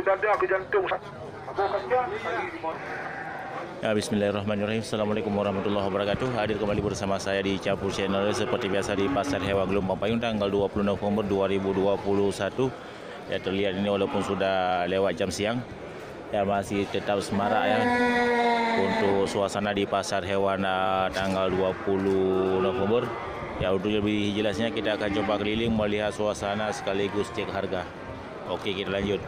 dada ke jantung. Ya, bismillahirrahmanirrahim. Assalamualaikum warahmatullahi wabarakatuh. Hadir kembali bersama saya di Capur Channel seperti biasa di Pasar Hewan Gelombang Payung tanggal 20 November 2021. Ya, terlihat ini walaupun sudah lewat jam siang, ya masih tetap semarak ya untuk suasana di Pasar Hewan tanggal 20 November. Ya, untuk lebih jelasnya kita akan coba keliling melihat suasana sekaligus cek harga. Oke, kita lanjut.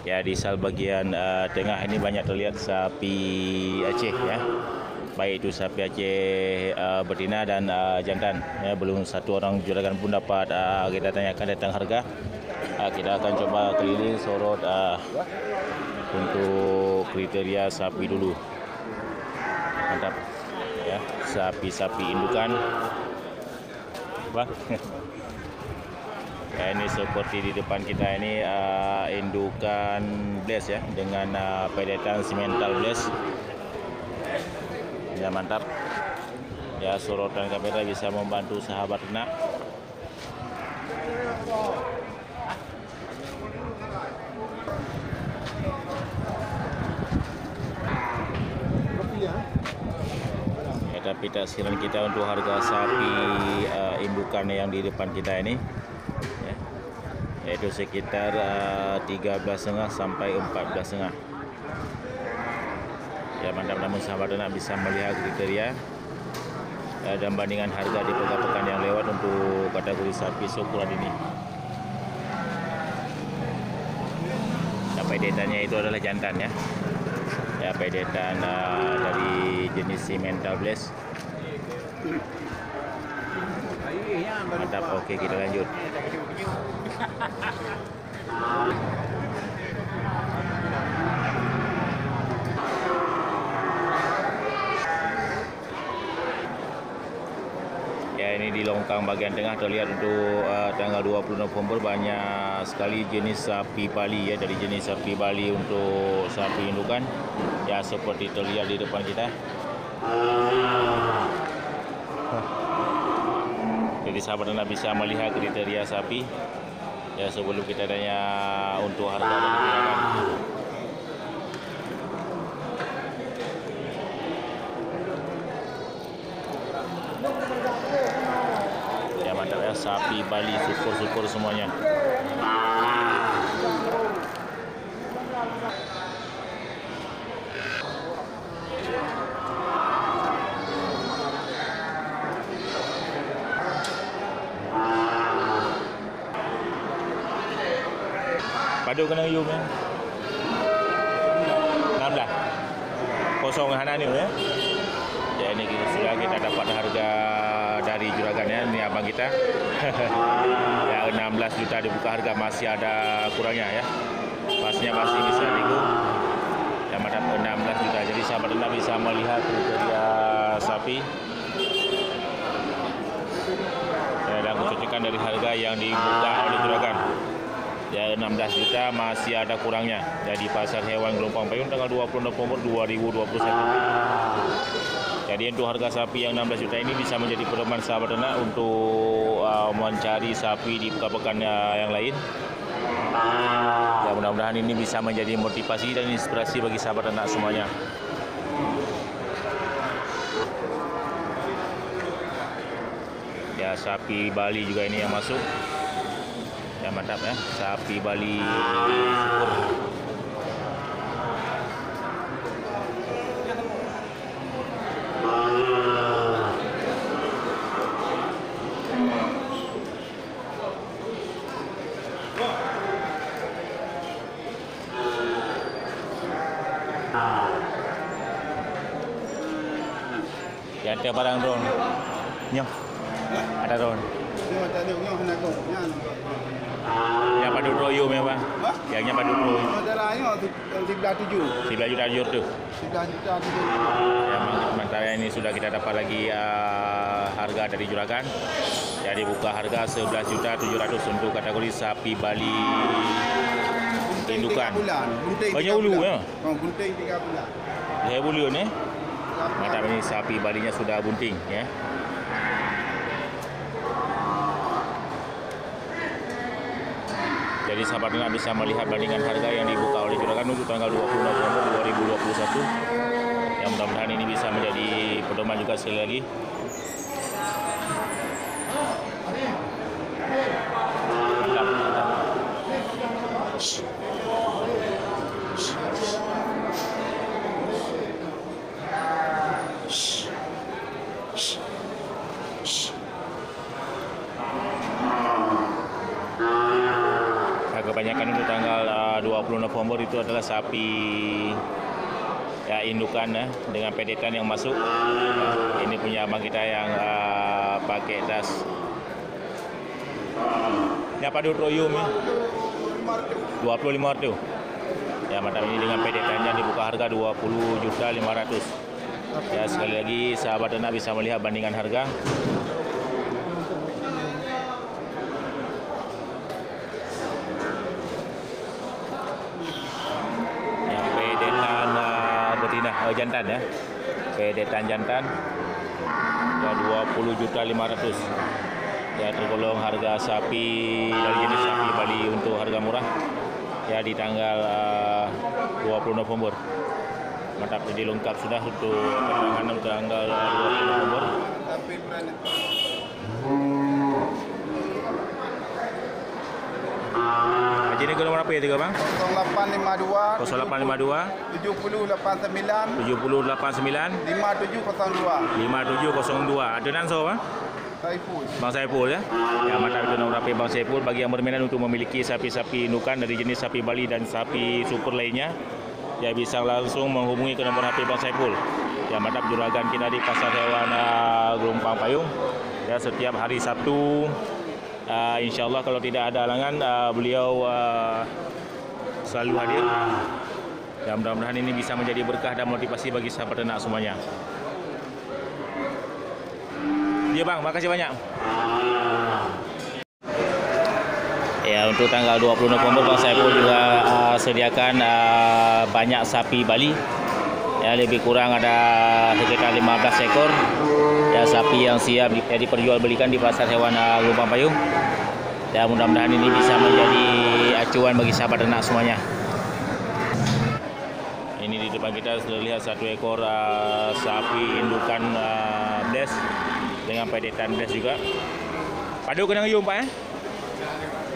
Ya, di sal bagian tengah ini banyak terlihat sapi Aceh ya. Baik itu sapi Aceh betina dan jantan. Ya, belum satu orang juragan pun dapat kita tanyakan tentang harga. Kita akan coba keliling sorot untuk kriteria sapi dulu. Mantap. Ya, sapi-sapi indukan. Bang. Ya, ini seperti di depan kita ini indukan Bless ya dengan pedetan simental Bless. Ya, mantap. Ya, sorotan kamera bisa membantu sahabat ternak. Ya, tapi tak sekiranya kita untuk harga sapi indukan yang di depan kita ini yaitu sekitar 13,5 sampai 14,5. Ya, mantap. Namun sahabat ternak bisa melihat kriteria dan bandingan harga di pekan-pekan yang lewat untuk kategori sapi seukuran ini. Nah, pedetannya itu adalah jantan ya. Ya, pedetan dari jenis simental Bless. Mantap. Oke, kita lanjut. Ya, ini di longkang bagian tengah terlihat untuk tanggal 20 November banyak sekali jenis sapi Bali ya, dari jenis sapi Bali untuk sapi indukan. Ya, seperti terlihat di depan kita. Jadi sahabat anda bisa melihat kriteria sapi ya sebelum kita tanya untuk harga dan harga. Ya, mantap ya, sapi Bali syukur-syukur semuanya. Padu kena yum ya. 16. Kosong hana ni ya. Ya, ini sudah kita dapat harga dari juragan ya. Ini abang kita. Ya, 16 juta dibuka harga, masih ada kurangnya ya. Pasnya masih bisa nego. Ya, mantap, 16 juta. Jadi sahabat anda bisa melihat kriteria sapi. Ya, dan kecocokan dari harga yang dibuka oleh juragan. Ya, 16 juta masih ada kurangnya. Jadi Pasar Hewan Gelombang Payung tanggal 20 November 2021. Jadi untuk harga sapi yang 16 juta ini bisa menjadi pedoman sahabat ternak untuk mencari sapi di pekan-pekan yang lain. Ya, mudah-mudahan ini bisa menjadi motivasi dan inspirasi bagi sahabat ternak semuanya. Ya, sapi Bali juga ini yang masuk. Ya, mantap ya, sapi Bali syukur. Ya, ada barang drone. Nyok. Ada drone. Yang padu royo memang. Yang padu royo. Masalahnya 13.7. 13 juta tu. 13 juta 7. Ya, sementara ini sudah kita dapat lagi harga dari juragan. Jadi buka harga 11.700.000 untuk kategori sapi Bali indukan. Banyak ulu ya. Bunting 3 bulan. Dia bulu ni. Mantap, ini sapi Balinya sudah bunting ya. Jadi sahabat ternak bisa melihat bandingan harga yang dibuka oleh juragan untuk tanggal 20 November 2021. Yang mudah-mudahan ini bisa menjadi pedoman juga sekali lagi. Mantap. Kebanyakan untuk tanggal 20 November itu adalah sapi ya indukan ya, dengan pedetan yang masuk. Ini punya abang kita yang pakai tas. Ini apa dulu royum ya? 25 tu. Ya mantap, ini dengan pedetannya dibuka harga 20.500.000. Ya sekali lagi sahabat ternak bisa melihat bandingan harga. Jantan ya, pedetan jantan ya 20.500.000. Ya tergolong harga sapi dari jenis sapi Bali untuk harga murah ya di tanggal 20 November. Mantap, jadi lengkap sudah untuk keterangan tanggal 20 November. Ini ke nomor apa ya tiga bang? 0852 7089 5702. Ada Nanso bang? Saiful. Bang Saiful ya. Ya mantap, itu nomor HP Bang Saiful bagi yang berminat untuk memiliki sapi-sapi indukan dari jenis sapi Bali dan sapi super lainnya. Ya bisa langsung menghubungi ke nomor HP Bang Saiful. Ya mantap, juragan kita di Pasar Hewan Gelompang Payung. Ya setiap hari Sabtu. Insya Allah kalau tidak ada halangan beliau selalu hadir. Ya mudah-mudahan ini bisa menjadi berkah dan motivasi bagi sahabat ternak semuanya. Ya bang, makasih banyak. Ya untuk tanggal 20 November Bang Saiful juga sediakan banyak sapi Bali. Ya lebih kurang ada sekitar 15 ekor. Ya sapi yang siap diperjualbelikan di Pasar Hewan Gelompang Payung. Ya mudah-mudahan ini bisa menjadi acuan bagi sahabat ternak semuanya. Ini di depan kita sudah lihat satu ekor sapi indukan Bless dengan pedetan Bless juga. Padu kena ngiyum Pak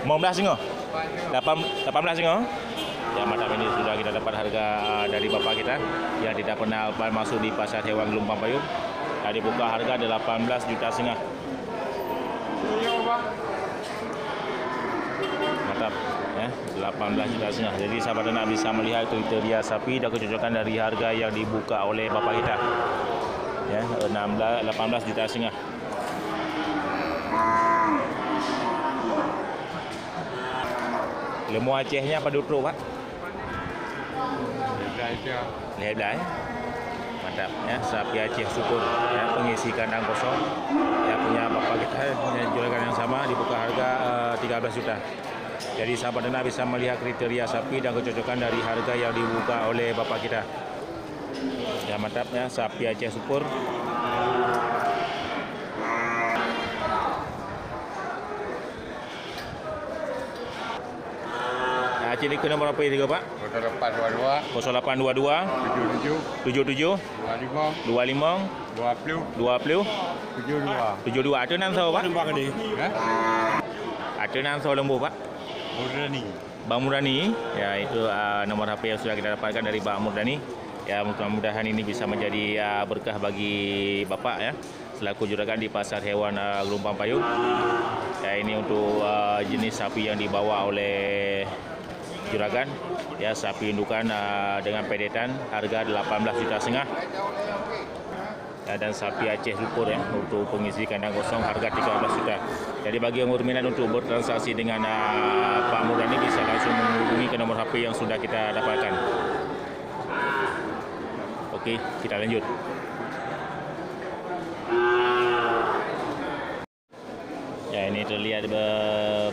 15 singo. 18 singo. Ya mantap, ini sudah kita dapat harga dari bapak kita yang tidak pernah masuk di Pasar Hewan Gelompang Payung. Dibuka harga 18,5 juta. Mantap ya, 18,5 juta. Jadi sahabat ternak bisa melihat kriteria sapi dan kecocokan dari harga yang dibuka oleh bapak kita. Ya, 18,5 juta. Lembu Acehnya apa dulu Pak? Lebar. Mantap ya, sapi Aceh syukur ya, pengisi kandang kosong ya, punya bapak kita yang juragan yang sama, dibuka harga 13 juta. Jadi sahabat ternak bisa melihat kriteria sapi dan kecocokan dari harga yang dibuka oleh bapak kita. Ya mantap ya, sapi Aceh syukur. Aceh ini ke nomor apa ini Pak? 0822 0822 77 77 25 25 20 20 72. 72. Ada nan Pak? Ha? Ada nan lembu Pak? Murni. Bang Murdani. Ya itu nomor HP yang sudah kita dapatkan dari Bang Murdani. Ya mudah-mudahan ini bisa menjadi berkah bagi bapak ya, selaku juragan di Pasar Hewan Gelompang Payung. Ya ini untuk jenis sapi yang dibawa oleh juragan ya, sapi indukan dengan pedetan harga 18,5 juta ya, dan sapi Aceh syukur ya untuk pengisi kandang kosong harga 13 juta. Jadi bagi yang berminat untuk bertransaksi dengan Pak Murdani bisa langsung menghubungi ke nomor HP yang sudah kita dapatkan. Oke, kita lanjut. Ya ini terlihat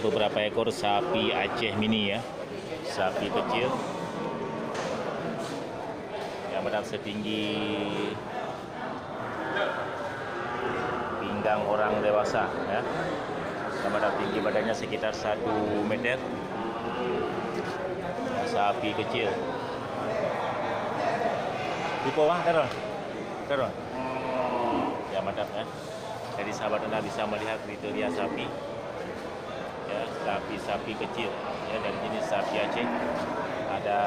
beberapa ekor sapi Aceh mini ya, sapi kecil yang berat setinggi pinggang orang dewasa ya, yang berat tinggi badannya sekitar 1 meter Sapi kecil. Lupa bang, taruh. Ya mantap ya. Jadi sahabat Anda bisa melihat kriteria sapi. Ya, sapi kecil. Ya, dari jenis sapi Aceh. Ada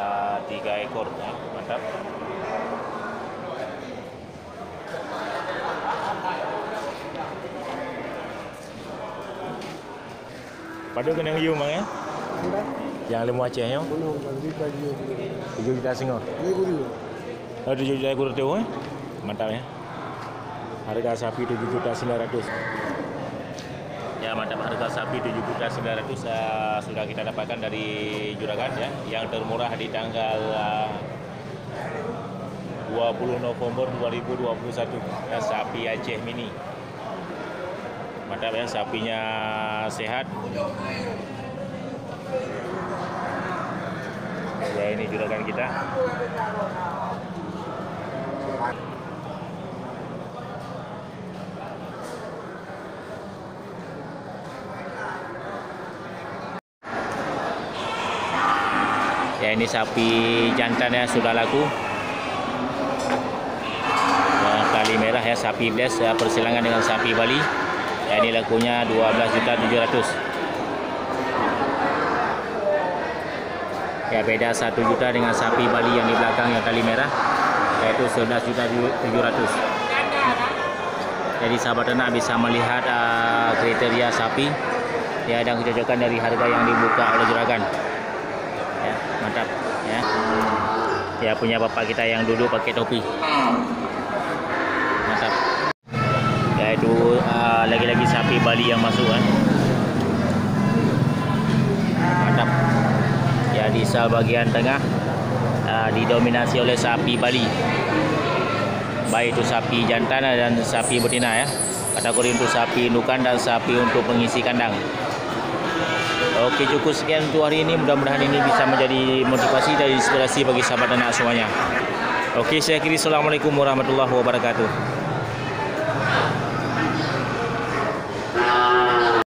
3 ekor. Ya, mantap. Pada kena yang bang ya? Yang lembu Acehnya? 7 juta singo. 7 juta ekor tu eh? Mantap ya. Harga sapi 7.900.000. Ya mantap, harga sapi 7.900.000 sudah kita dapatkan dari Juragan ya. Yang termurah di tanggal 20 November 2021 ya, sapi Aceh mini. Mantap ya, sapinya sehat. Ya ini Juragan kita. Ya ini sapi jantan ya, sudah laku. Yang kali merah ya, sapi bless ya, persilangan dengan sapi Bali. Ya ini lakunya 12.700.000. Ya beda 1 juta dengan sapi Bali yang di belakang yang kali merah, yaitu 11.700.000. Jadi sahabat ternak bisa melihat kriteria sapi ya, dan kecocokan dari harga yang dibuka oleh Juragan. Ya, mantap ya. Ya punya bapak kita yang duduk pakai topi. Mantap. Ya itu lagi-lagi sapi Bali yang masuk kan. Mantap. Ya di sel bagian tengah didominasi oleh sapi Bali. Baik itu sapi jantan dan sapi betina ya. Kategori untuk sapi indukan dan sapi untuk pengisi kandang. Oke, cukup sekian untuk hari ini. Mudah-mudahan ini bisa menjadi motivasi dan inspirasi bagi sahabat ternak semuanya. Oke, saya akhiri. Assalamualaikum warahmatullahi wabarakatuh.